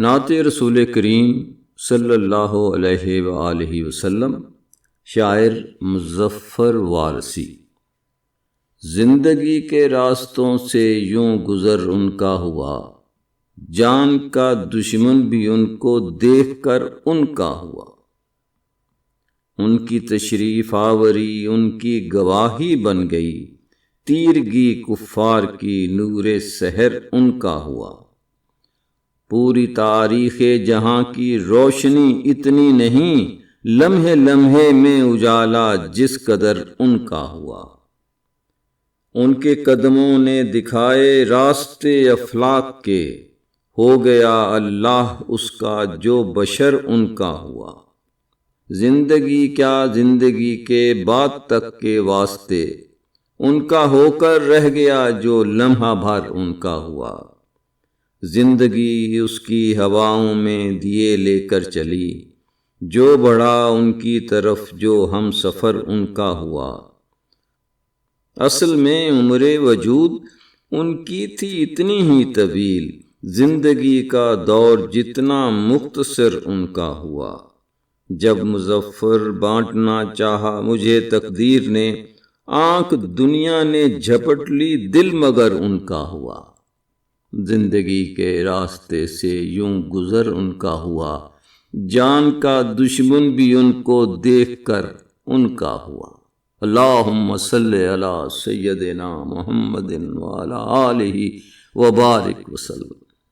نعت رسول کریم صلی اللہ علیہ وآلہ وسلم۔ شاعر مظفر وارثی۔ زندگی کے راستوں سے یوں گزر ان کا ہوا، جان کا دشمن بھی ان کو دیکھ کر ان کا ہوا۔ ان کی تشریف آوری ان کی گواہی بن گئی، تیرگی کفار کی نور سحر ان کا ہوا۔ پوری تاریخ جہاں کی روشنی اتنی نہیں، لمحے لمحے میں اجالا جس قدر ان کا ہوا۔ ان کے قدموں نے دکھائے راستے افلاک کے، ہو گیا اللہ اس کا جو بشر ان کا ہوا۔ زندگی کیا زندگی کے بعد تک کے واسطے، ان کا ہو کر رہ گیا جو لمحہ بھر ان کا ہوا۔ زندگی اس کی ہواؤں میں دیے لے کر چلی، جو بڑھا ان کی طرف جو ہم سفر ان کا ہوا۔ اصل میں عمر وجود ان کی تھی اتنی ہی طویل، زندگی کا دور جتنا مختصر ان کا ہوا۔ جب مظفر بانٹنا چاہا مجھے تقدیر نے، آنکھ دنیا نے جھپٹ لی دل مگر ان کا ہوا۔ زندگی کے راستے سے یوں گزر ان کا ہوا، جان کا دشمن بھی ان کو دیکھ کر ان کا ہوا۔ اللہم صلی علی سیدنا محمد وعلی آلہ وبارک وسلم۔